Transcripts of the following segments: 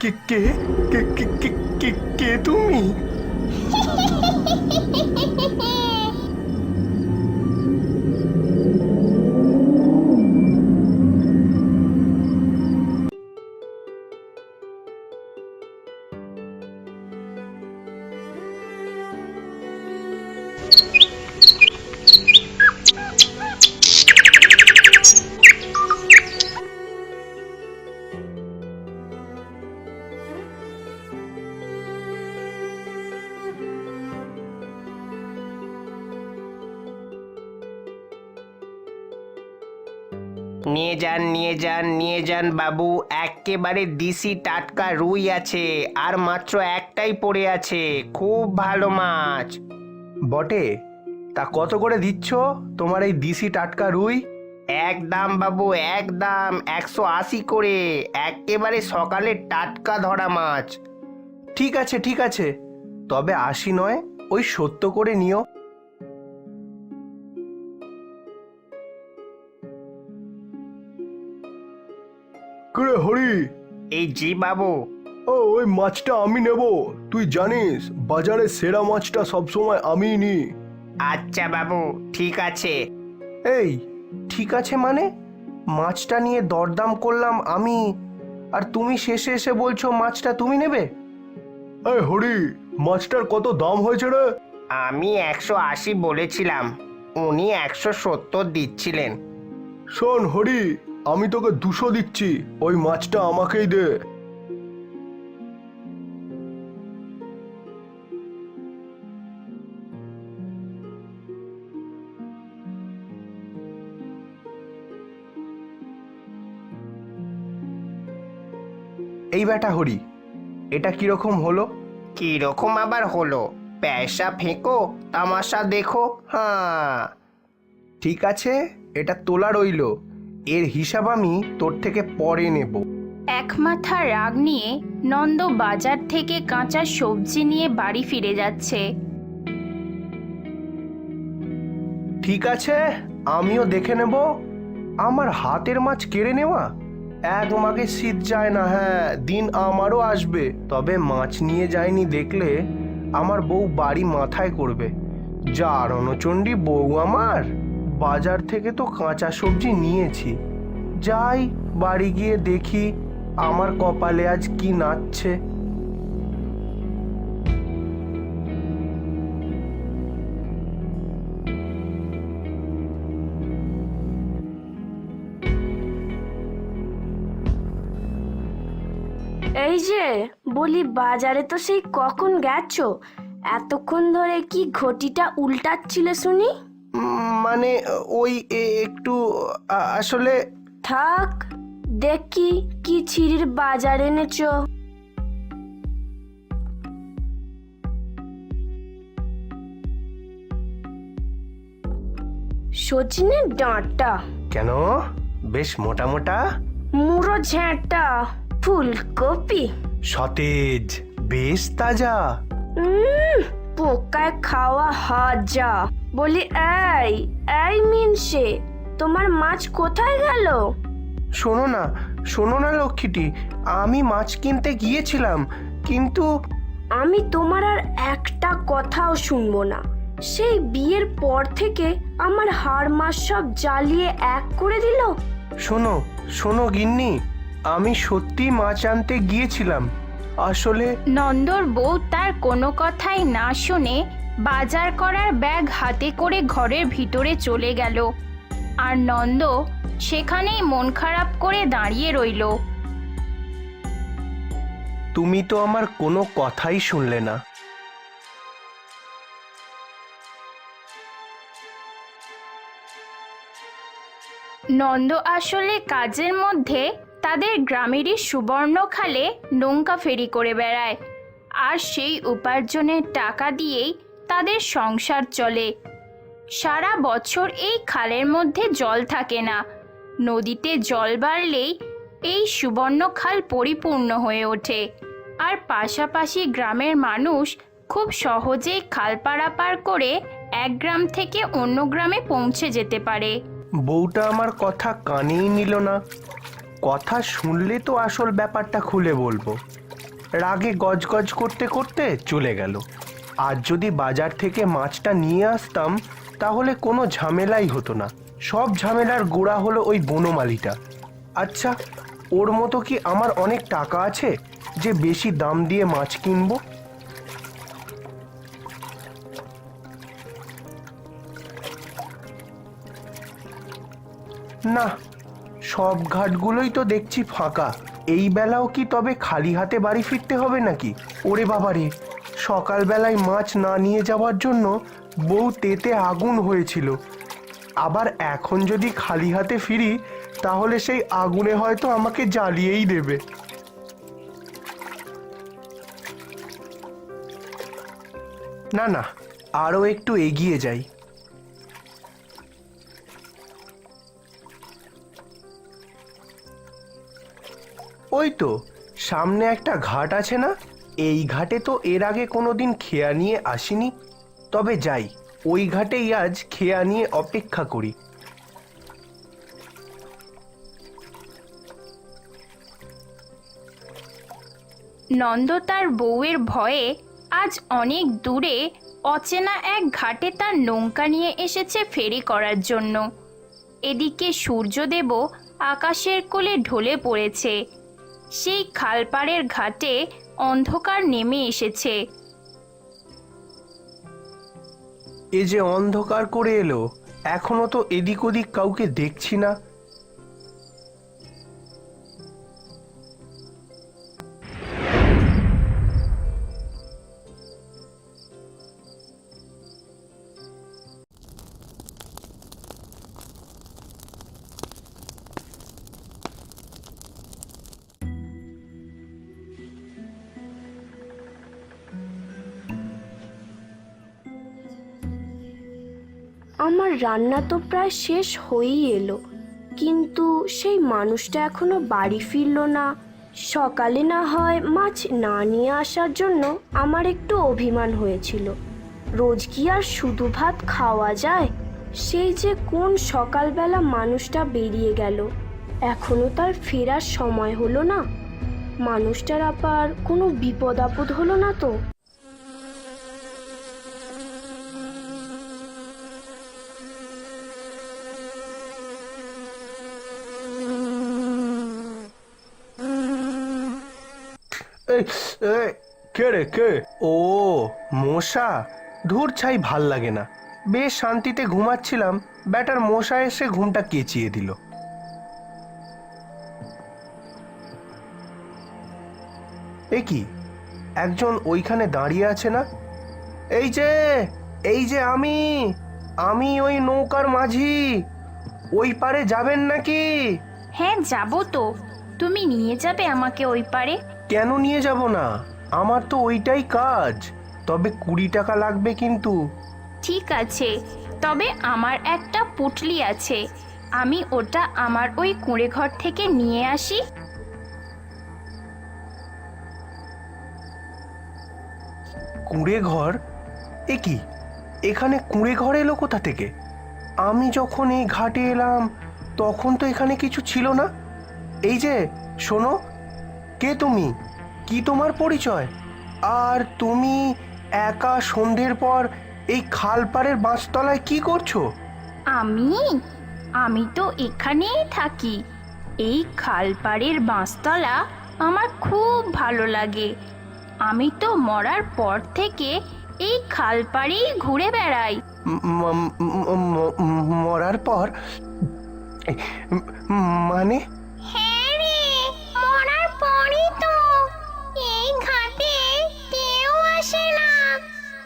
কে কে কে কে কে কে কে তুমি? নিয়ে যান বাবু, একেবারে দিশি টাটকা রুই আছে, আর মাত্র একটাই পড়ে আছে। খুব ভালো মাছ। বটে, তা কত করে দিচ্ছ তোমার এই দিশি টাটকা রুই? একদম বাবু, একদম 180 করে, একেবারে সকালে টাটকা ধরা মাছ। ঠিক আছে ঠিক আছে, তবে 80 নয়, ওই 70 করে নিও। করে হরি, এই জি বাবু। ওই মাছটা আমি নেব। তুই জানিস বাজারে সেরা মাছটা সবসময় আমিই নিই। আচ্ছা বাবু, ঠিক আছে। এই ঠিক আছে মানে? মাছটা নিয়ে দরদাম করলাম আমি, আর তুমি শেষে এসে বলছো মাছটা তুমি নেবে? এই হরি, মাছটার কত দাম হয়েছে রে? আমি 180 বলেছিলাম, উনি 170 দিচ্ছিলেন। শোন হরি, আমি তোকে 200 দিচ্ছি, ওই মাছটা আমাকেই দে। এই বেটা হরি, এটা কিরকম হলো? কিরকম আবার হলো? পয়সা ফেঁকো, তামাশা দেখো। হ্যাঁ, ঠিক আছে, এটা তোলা রইলো, এর হিসাব আমি তোর থেকে পরে নেব। এক মাথা রাগ নিয়ে নন্দ বাজার থেকে কাঁচা সবজি নিয়ে বাড়ি ফিরে যাচ্ছে। ঠিক আছে, আমিও দেখে নেব। আমার হাতের মাছ কেড়ে নেওয়া, এক মাগে শীত যায় না। হ্যাঁ, দিন আমারও আসবে, তবে মাছ নিয়ে যায়নি দেখলে আমার বউ বাড়ি মাথায় করবে। যা রণচণ্ডী বউ আমার, বাজার থেকে তো কাঁচা সবজি নিয়েছি। যাই বাড়ি গিয়ে দেখি আমার কপালে আজ কি নাচছে। এই যে বলি, বাজারে তো সেই কখন গেছো? এতক্ষণ ধরে কি ঘটিটা উল্টাচ্ছিলে শুনি? মানে ওই একটু আসলে। থাক, দেখি কি ছিঁড়ির বাজার এনেছো। সজনের ডাঁটা। কেন, বেশ মোটা মোটা। মুড়ো ঝ্যাঁটা। ফুলকপি। সতেজ, বেশ তাজা। পোকায় খাওয়া হাজা। বলি, এই এই মিনসে, তোমার মাছ কোথায় গেল? শোনো না লক্ষ্মীটি, আমি মাছ কিনতে গিয়েছিলাম, কিন্তু আমি তোমার আর একটা কথাও শুনবো না। সেই বিয়ের পর থেকে আমার হাড় মাস সব জ্বালিয়ে এক করে দিল। শোনো গিন্নি, আমি সত্যি মাছ আনতে গিয়েছিলাম, আসলে। নন্দর বউ তার কোনো কথাই না শুনে বাজার করার ব্যাগ হাতে করে ঘরের ভিতরে চলে গেল, আর নন্দ সেখানেই মন খারাপ করে দাঁড়িয়ে রইল। তুমি তো আমার কোনো কথাই শুনলে না। নন্দ আসলে কাজের মধ্যে তাদের গ্রামেরই সুবর্ণখালে নৌকা ফেরি করে বেড়ায়, আর সেই উপার্জনের টাকা দিয়েই তাদের সংসার চলে। সারা বছর এই খালের মধ্যে জল থাকে না, নদীতে জল বাড়লেই এই সুবর্ণখাল পরিপূর্ণ হয়ে ওঠে, আর পাশাপাশি গ্রামের মানুষ খুব সহজেই খাল পারাপার করে এক গ্রাম থেকে অন্য গ্রামে পৌঁছে যেতে পারে। বউটা আমার কথা কানেই নিল না। কথা শুনলে তো আসল ব্যাপারটা খুলে বলবো। রাগে গজগজ করতে করতে চলে গেল। আর যদি বাজার থেকে মাছটা নিয়ে আসতাম তাহলে কোনো ঝামেলাই হতো না। সব ঝামেলার গোড়া হলো ওই বনমালীটা। আচ্ছা, ওর মতো কি আমার অনেক টাকা আছে যে বেশি দাম দিয়ে মাছ কিনবো? না, সব ঘাটগুলোই তো দেখছি ফাঁকা। এই বেলাও কি তবে খালি হাতে বাড়ি ফিরতে হবে নাকি? ওরে বাবারে, সকালবেলায় মাছ না নিয়ে যাওয়ার জন্য বউ তেতে আগুন হয়েছিল। আবার এখন যদি খালি হাতে ফিরি তাহলে সেই আগুনে হয়তো আমাকে জ্বালিয়েই দেবে। না না, আরও একটু এগিয়ে যাই। ওই তো সামনে একটা ঘাট আছে না? এই ঘাটে তো এর আগে কোনোদিন খেয়া নিয়ে আসিনি। তবে যাই, ওই ঘাটেই আজ খেয়া নিয়ে অপেক্ষা করি। নন্দ তার বউয়ের ভয়ে আজ অনেক দূরে অচেনা এক ঘাটে তার নৌকা নিয়ে এসেছে ফেরি করার জন্য। এদিকে সূর্যদেবও আকাশের কোলে ঢলে পড়েছে। সেই খালপাড়ের ঘাটে অন্ধকার নেমে এসেছে। এ যে অন্ধকার করে এলো, এখনো তো এদিক ওদিক কাউকে দেখছি না। আমার রান্না তো প্রায় শেষ হয়েই এলো, কিন্তু সেই মানুষটা এখনো বাড়ি ফিরলো না। সকালে না হয় মাছ না নিয়ে আসার জন্য আমার একটু অভিমান হয়েছিল। রোজ কি আর শুধু ভাত খাওয়া যায়? সেই যে কোন সকালবেলা মানুষটা বেরিয়ে গেল, এখনো তার ফেরার সময় হলো না। মানুষটার আবার কোনো বিপদ আপদ হলো না তো? কে রে কে? ও মশা, ধুর ছাই, ভাল লাগে না। বেশ শান্তিতে ঘুমাচ্ছিলাম, ব্যাটার মশা এসে ঘুমটা কেচিয়ে দিল। এ কি, একজন ওইখানে দাঁড়িয়ে আছে না? এই যে আমি ওই নৌকার মাঝি। ওই পারে যাবেন নাকি? হ্যাঁ, যাব তো। তুমি নিয়ে যাবে আমাকে ওই পারে? কেন নিয়ে যাব না, আমার তো ওইটাই কাজ। তবে 20 টাকা লাগবে কিন্তু। ঠিক আছে, তবে আমার একটা পুটলি আছে, আমি ওটা আমার ওই কুঁড়ে ঘর থেকে নিয়ে আসি। কুঁড়ে ঘর? এ কি, এখানে কুঁড়ে ঘর এলো কোথা থেকে? আমি যখন এই ঘাটে এলাম তখন তো এখানে কিছু ছিল না। এই যে শোনো, কে তুমি? কি তোমার পরিচয়? আর তুমি একা সন্ধ্যের পর এই খালপাড়ের বাঁশতলায় কি করছো? আমি তো এখানেই থাকি। এই খালপাড়ের বাঁশতলা আমার খুব ভালো লাগে। আমি তো মরার পর থেকে এই খালপাড়েই ঘুরে বেড়াই। মরার পর? মানে? হ্যাঁ রে, মরার পরই তো। এই ঘাটে কেউ আসে না,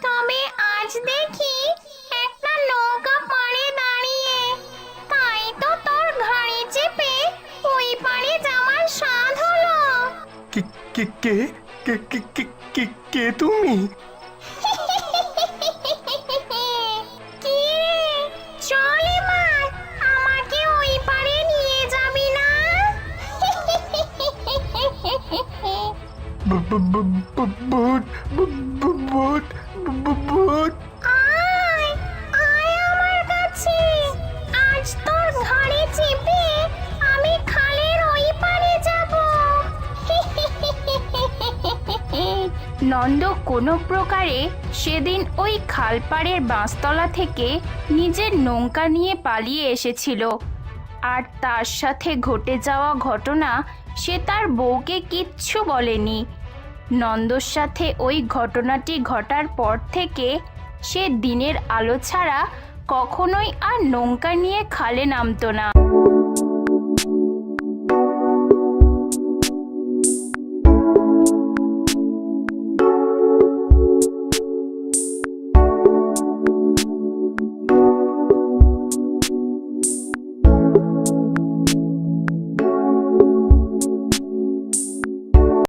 তবে আজ দেখি একটা নৌকা পাড়ে দাঁড়িয়ে। তাই তো তোর ঘাড়ে চেপে ওই পাড়ে যাওয়ার স্বাদ হলো। কে কে কে কে কে কে কে কে তুমি? কি রে, চল এবার, আমাকে ওই পাড়ে নিয়ে যাবি না? ভূত ভূত ভূত। আয় আয় আমার কাছে, আজ তোর ঘাড়ে চেপে আমি খালের ওই পাড়ে যাব। নন্দ কোনো প্রকারে সেদিন ওই খালপাড়ের বাঁশতলা থেকে নিজের নৌকা নিয়ে পালিয়ে এসেছিল। আর তার সাথে ঘটে যাওয়া ঘটনা সে তার বউকে কিচ্ছু বলেনি। নন্দর সাথে ওই ঘটনাটি ঘটার পর থেকে সে দিনের আলো ছাড়া কখনোই আর নৌকা নিয়ে খালে নামতো না।